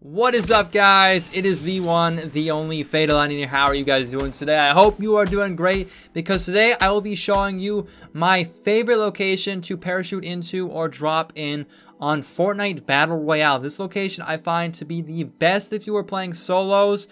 What is up, guys? It is the one, the only Fatal here. How are you guys doing today? I hope you are doing great, because today I will be showing you my favorite location to parachute into or drop in on Fortnite Battle Royale. This location I find to be the best if you are playing solos,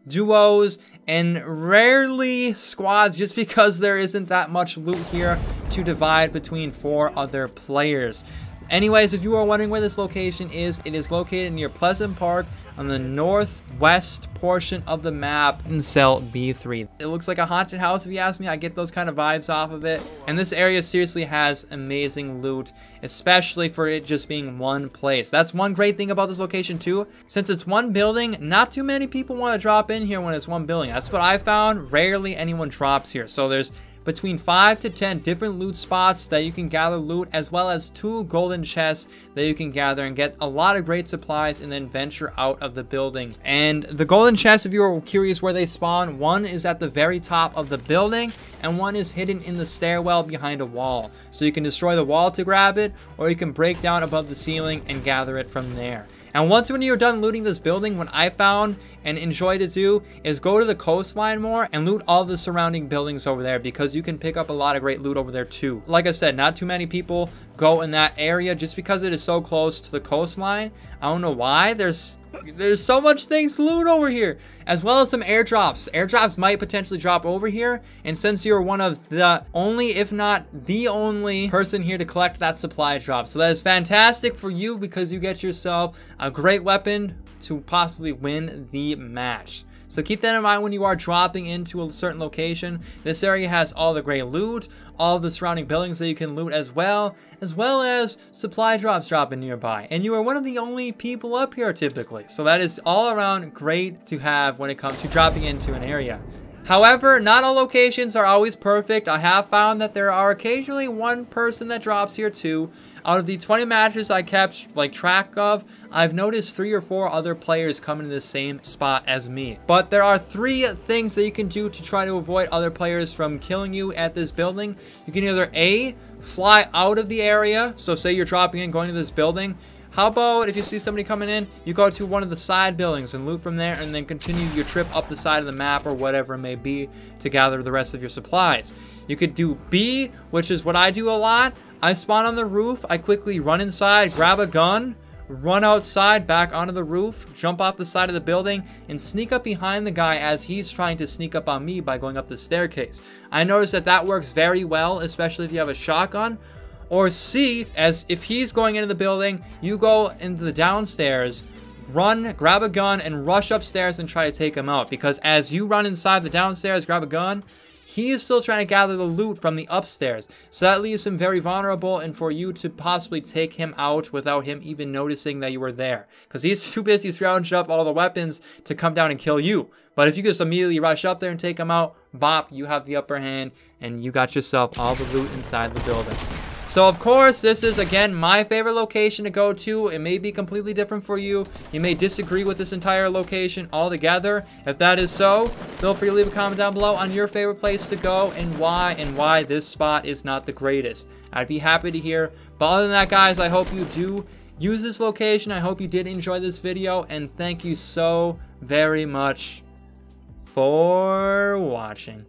duos, and rarely squads, just because there isn't that much loot here to divide between 4 other players. Anyways, if you are wondering where this location is, it is located near Pleasant Park on the northwest portion of the map in cell B3. It looks like a haunted house if you ask me. I get those kind of vibes off of it. And this area seriously has amazing loot, especially for it just being one place. That's one great thing about this location too. Since it's one building, not too many people want to drop in here when it's one building. That's what I found. Rarely anyone drops here. So there's between 5 to 10 different loot spots that you can gather loot, as well as 2 golden chests that you can gather and get a lot of great supplies and then venture out of the building. And the golden chests, if you are curious where they spawn, one is at the very top of the building and one is hidden in the stairwell behind a wall. So you can destroy the wall to grab it, or you can break down above the ceiling and gather it from there. And once when you're done looting this building, what I found and enjoy to do is go to the coastline more and loot all the surrounding buildings over there, because you can pick up a lot of great loot over there too. Like I said, not too many people go in that area just because it is so close to the coastline. I don't know why. There's so much things to loot over here, as well as some airdrops. Airdrops might potentially drop over here, and since you're one of the only, if not the only person here to collect that supply drop, so that is fantastic for you, because you get yourself a great weapon to possibly win the match. So keep that in mind when you are dropping into a certain location. This area has all the great loot, all the surrounding buildings that you can loot as well as supply drops dropping nearby. And you are one of the only people up here typically. So that is all around great to have when it comes to dropping into an area. However, not all locations are always perfect. I have found that there are occasionally one person that drops here too. Out of the 20 matches I kept track of, I've noticed 3 or 4 other players coming to the same spot as me. But there are 3 things that you can do to try to avoid other players from killing you at this building. You can either A, fly out of the area. So say you're dropping in, going to this building. How about if you see somebody coming in, you go to one of the side buildings and loot from there, and then continue your trip up the side of the map or whatever it may be to gather the rest of your supplies. You could do B, which is what I do a lot. I spawn on the roof, I quickly run inside, grab a gun, run outside, back onto the roof, jump off the side of the building, and sneak up behind the guy as he's trying to sneak up on me by going up the staircase. I noticed that that works very well, especially if you have a shotgun. Or C, as if he's going into the building, you go into the downstairs, run, grab a gun, and rush upstairs and try to take him out. Because as you run inside the downstairs, grab a gun, he is still trying to gather the loot from the upstairs. So that leaves him very vulnerable, and for you to possibly take him out without him even noticing that you were there. Because he's too busy scrounging up all the weapons to come down and kill you. But if you just immediately rush up there and take him out, bop, you have the upper hand, and you got yourself all the loot inside the building. So of course, this is again my favorite location to go to. It may be completely different for you. You may disagree with this entire location altogether. If that is so, feel free to leave a comment down below on your favorite place to go and why this spot is not the greatest. I'd be happy to hear. But other than that, guys, I hope you do use this location. I hope you did enjoy this video, and thank you so very much for watching.